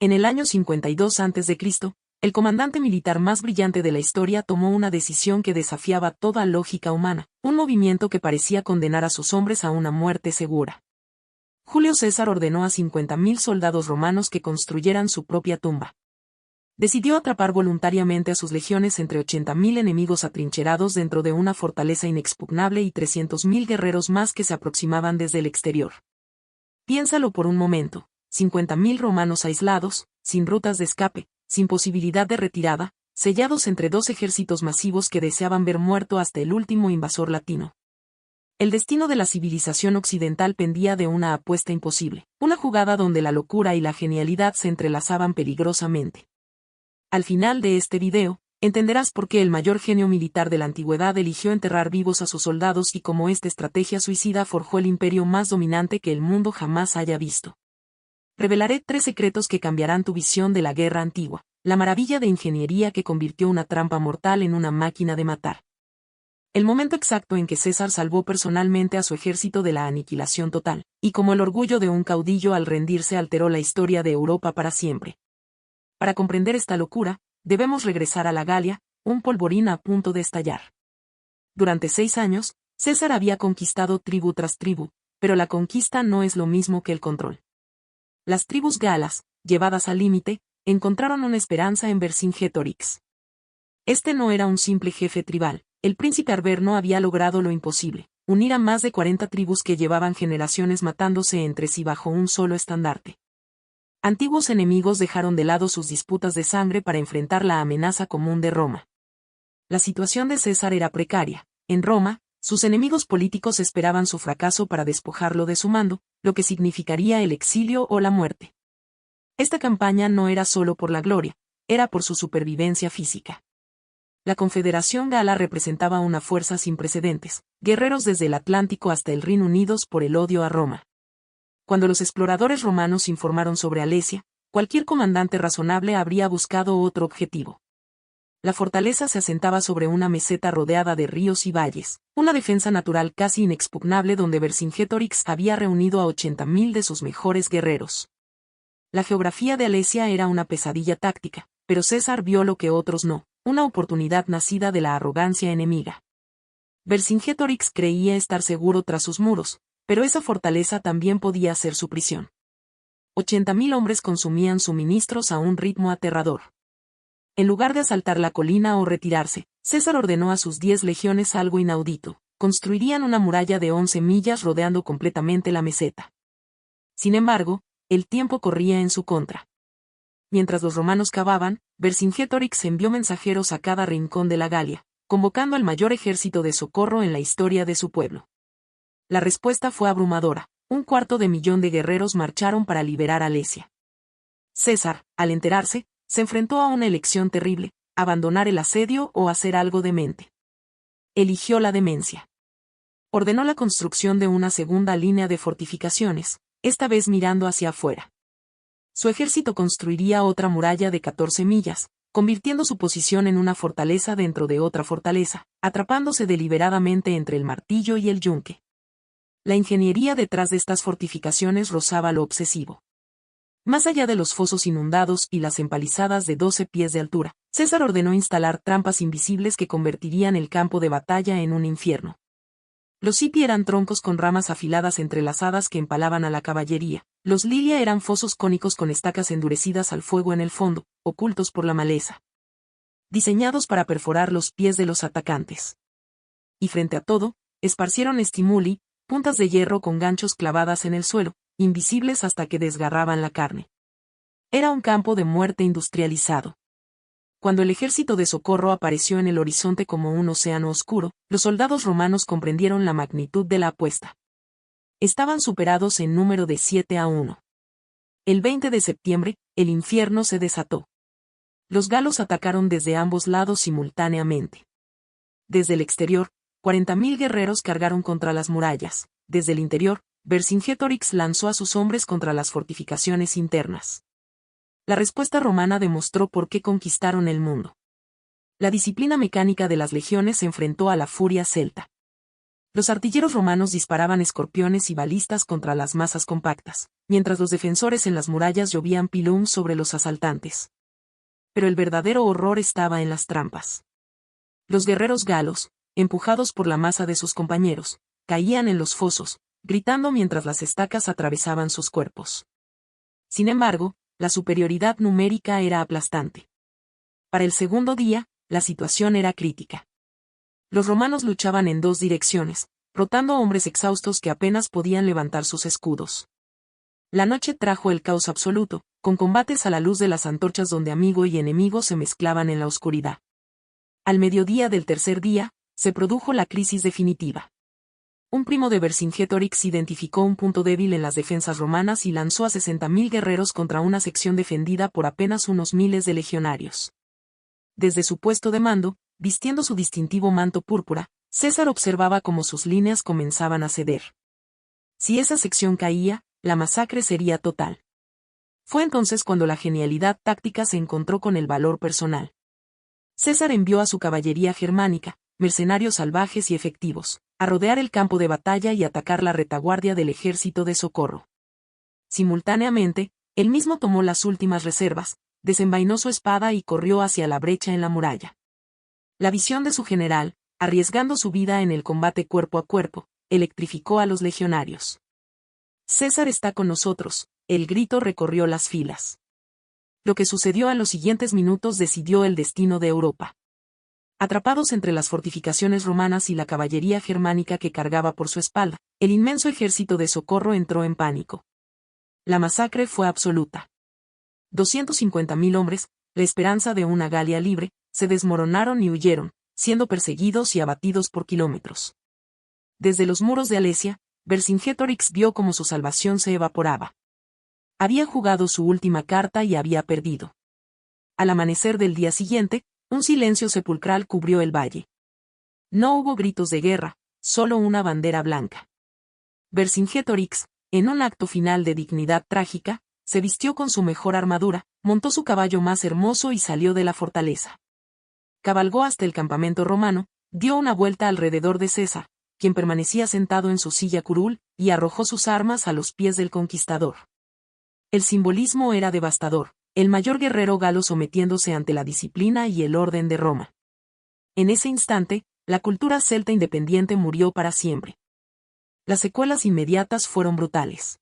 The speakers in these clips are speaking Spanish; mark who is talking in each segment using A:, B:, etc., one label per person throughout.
A: En el año 52 a.C., el comandante militar más brillante de la historia tomó una decisión que desafiaba toda lógica humana, un movimiento que parecía condenar a sus hombres a una muerte segura. Julio César ordenó a 50.000 soldados romanos que construyeran su propia tumba. Decidió atrapar voluntariamente a sus legiones entre 80.000 enemigos atrincherados dentro de una fortaleza inexpugnable y 300.000 guerreros más que se aproximaban desde el exterior. Piénsalo por un momento, 50.000 romanos aislados, sin rutas de escape, sin posibilidad de retirada, sellados entre dos ejércitos masivos que deseaban ver muerto hasta el último invasor latino. El destino de la civilización occidental pendía de una apuesta imposible, una jugada donde la locura y la genialidad se entrelazaban peligrosamente. Al final de este video, entenderás por qué el mayor genio militar de la antigüedad eligió enterrar vivos a sus soldados y cómo esta estrategia suicida forjó el imperio más dominante que el mundo jamás haya visto. Revelaré 3 secretos que cambiarán tu visión de la guerra antigua, la maravilla de ingeniería que convirtió una trampa mortal en una máquina de matar. El momento exacto en que César salvó personalmente a su ejército de la aniquilación total, y cómo el orgullo de un caudillo al rendirse alteró la historia de Europa para siempre. Para comprender esta locura, debemos regresar a la Galia, un polvorín a punto de estallar. Durante 6 años, César había conquistado tribu tras tribu, pero la conquista no es lo mismo que el control. Las tribus galas, llevadas al límite, encontraron una esperanza en Vercingétorix. Este no era un simple jefe tribal, el príncipe Arverno había logrado lo imposible, unir a más de 40 tribus que llevaban generaciones matándose entre sí bajo un solo estandarte. Antiguos enemigos dejaron de lado sus disputas de sangre para enfrentar la amenaza común de Roma. La situación de César era precaria. En Roma, sus enemigos políticos esperaban su fracaso para despojarlo de su mando, lo que significaría el exilio o la muerte. Esta campaña no era solo por la gloria, era por su supervivencia física. La Confederación Gala representaba una fuerza sin precedentes, guerreros desde el Atlántico hasta el Rin unidos por el odio a Roma. Cuando los exploradores romanos informaron sobre Alesia, cualquier comandante razonable habría buscado otro objetivo. La fortaleza se asentaba sobre una meseta rodeada de ríos y valles, una defensa natural casi inexpugnable donde Vercingétorix había reunido a 80.000 de sus mejores guerreros. La geografía de Alesia era una pesadilla táctica, pero César vio lo que otros no, una oportunidad nacida de la arrogancia enemiga. Vercingétorix creía estar seguro tras sus muros, pero esa fortaleza también podía ser su prisión. 80.000 hombres consumían suministros a un ritmo aterrador. En lugar de asaltar la colina o retirarse, César ordenó a sus 10 legiones algo inaudito: construirían una muralla de 11 millas rodeando completamente la meseta. Sin embargo, el tiempo corría en su contra. Mientras los romanos cavaban, Vercingétorix envió mensajeros a cada rincón de la Galia, convocando al mayor ejército de socorro en la historia de su pueblo. La respuesta fue abrumadora: 250.000 de guerreros marcharon para liberar Alesia. César, al enterarse, se enfrentó a una elección terrible: abandonar el asedio o hacer algo demente. Eligió la demencia. Ordenó la construcción de una segunda línea de fortificaciones, esta vez mirando hacia afuera. Su ejército construiría otra muralla de 14 millas, convirtiendo su posición en una fortaleza dentro de otra fortaleza, atrapándose deliberadamente entre el martillo y el yunque. La ingeniería detrás de estas fortificaciones rozaba lo obsesivo. Más allá de los fosos inundados y las empalizadas de 12 pies de altura, César ordenó instalar trampas invisibles que convertirían el campo de batalla en un infierno. Los hipi eran troncos con ramas afiladas entrelazadas que empalaban a la caballería. Los lilia eran fosos cónicos con estacas endurecidas al fuego en el fondo, ocultos por la maleza. Diseñados para perforar los pies de los atacantes. Y frente a todo, esparcieron stimuli, puntas de hierro con ganchos clavadas en el suelo, invisibles hasta que desgarraban la carne. Era un campo de muerte industrializado. Cuando el ejército de socorro apareció en el horizonte como un océano oscuro, los soldados romanos comprendieron la magnitud de la apuesta. Estaban superados en número de 7-1. El 20 de septiembre, el infierno se desató. Los galos atacaron desde ambos lados simultáneamente. Desde el exterior, 40.000 guerreros cargaron contra las murallas. Desde el interior, Vercingétorix lanzó a sus hombres contra las fortificaciones internas. La respuesta romana demostró por qué conquistaron el mundo. La disciplina mecánica de las legiones se enfrentó a la furia celta. Los artilleros romanos disparaban escorpiones y balistas contra las masas compactas, mientras los defensores en las murallas llovían pilums sobre los asaltantes. Pero el verdadero horror estaba en las trampas. Los guerreros galos, empujados por la masa de sus compañeros, caían en los fosos, gritando mientras las estacas atravesaban sus cuerpos. Sin embargo, la superioridad numérica era aplastante. Para el segundo día, la situación era crítica. Los romanos luchaban en dos direcciones, rotando hombres exhaustos que apenas podían levantar sus escudos. La noche trajo el caos absoluto, con combates a la luz de las antorchas donde amigo y enemigo se mezclaban en la oscuridad. Al mediodía del tercer día, se produjo la crisis definitiva. Un primo de Vercingetorix identificó un punto débil en las defensas romanas y lanzó a 60.000 guerreros contra una sección defendida por apenas unos miles de legionarios. Desde su puesto de mando, vistiendo su distintivo manto púrpura, César observaba cómo sus líneas comenzaban a ceder. Si esa sección caía, la masacre sería total. Fue entonces cuando la genialidad táctica se encontró con el valor personal. César envió a su caballería germánica, mercenarios salvajes y efectivos, a rodear el campo de batalla y atacar la retaguardia del ejército de socorro. Simultáneamente, él mismo tomó las últimas reservas, desenvainó su espada y corrió hacia la brecha en la muralla. La visión de su general, arriesgando su vida en el combate cuerpo a cuerpo, electrificó a los legionarios. César está con nosotros, el grito recorrió las filas. Lo que sucedió en los siguientes minutos decidió el destino de Europa. Atrapados entre las fortificaciones romanas y la caballería germánica que cargaba por su espalda, el inmenso ejército de socorro entró en pánico. La masacre fue absoluta. 250.000 hombres, la esperanza de una Galia libre, se desmoronaron y huyeron, siendo perseguidos y abatidos por kilómetros. Desde los muros de Alesia, Vercingetorix vio cómo su salvación se evaporaba. Había jugado su última carta y había perdido. Al amanecer del día siguiente, un silencio sepulcral cubrió el valle. No hubo gritos de guerra, solo una bandera blanca. Vercingetorix, en un acto final de dignidad trágica, se vistió con su mejor armadura, montó su caballo más hermoso y salió de la fortaleza. Cabalgó hasta el campamento romano, dio una vuelta alrededor de César, quien permanecía sentado en su silla curul, y arrojó sus armas a los pies del conquistador. El simbolismo era devastador, el mayor guerrero galo sometiéndose ante la disciplina y el orden de Roma. En ese instante, la cultura celta independiente murió para siempre. Las secuelas inmediatas fueron brutales.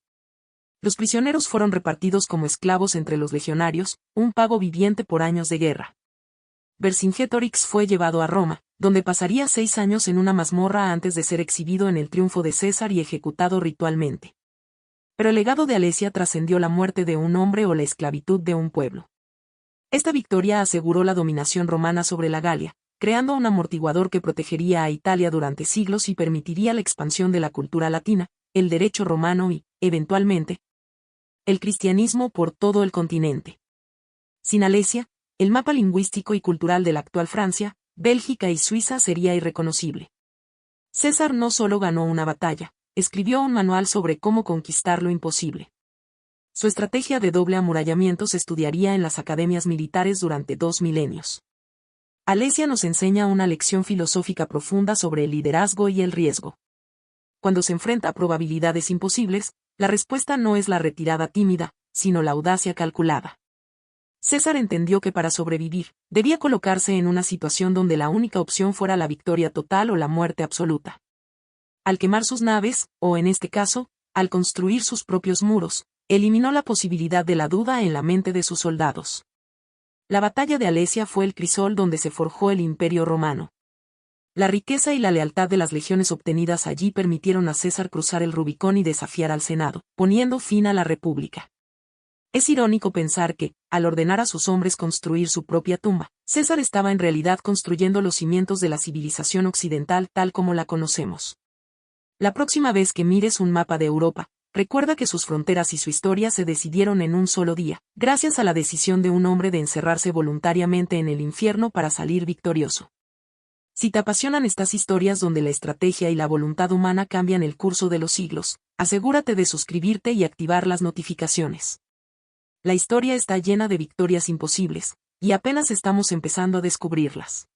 A: Los prisioneros fueron repartidos como esclavos entre los legionarios, un pago viviente por años de guerra. Vercingetorix fue llevado a Roma, donde pasaría 6 años en una mazmorra antes de ser exhibido en el triunfo de César y ejecutado ritualmente. Pero el legado de Alesia trascendió la muerte de un hombre o la esclavitud de un pueblo. Esta victoria aseguró la dominación romana sobre la Galia, creando un amortiguador que protegería a Italia durante siglos y permitiría la expansión de la cultura latina, el derecho romano y, eventualmente, el cristianismo por todo el continente. Sin Alesia, el mapa lingüístico y cultural de la actual Francia, Bélgica y Suiza sería irreconocible. César no solo ganó una batalla, escribió un manual sobre cómo conquistar lo imposible. Su estrategia de doble amurallamiento se estudiaría en las academias militares durante 2 milenios. Alesia nos enseña una lección filosófica profunda sobre el liderazgo y el riesgo. Cuando se enfrenta a probabilidades imposibles, la respuesta no es la retirada tímida, sino la audacia calculada. César entendió que para sobrevivir, debía colocarse en una situación donde la única opción fuera la victoria total o la muerte absoluta. Al quemar sus naves, o en este caso, al construir sus propios muros, eliminó la posibilidad de la duda en la mente de sus soldados. La batalla de Alesia fue el crisol donde se forjó el Imperio Romano. La riqueza y la lealtad de las legiones obtenidas allí permitieron a César cruzar el Rubicón y desafiar al Senado, poniendo fin a la República. Es irónico pensar que, al ordenar a sus hombres construir su propia tumba, César estaba en realidad construyendo los cimientos de la civilización occidental tal como la conocemos. La próxima vez que mires un mapa de Europa, recuerda que sus fronteras y su historia se decidieron en un solo día, gracias a la decisión de un hombre de encerrarse voluntariamente en el infierno para salir victorioso. Si te apasionan estas historias donde la estrategia y la voluntad humana cambian el curso de los siglos, asegúrate de suscribirte y activar las notificaciones. La historia está llena de victorias imposibles, y apenas estamos empezando a descubrirlas.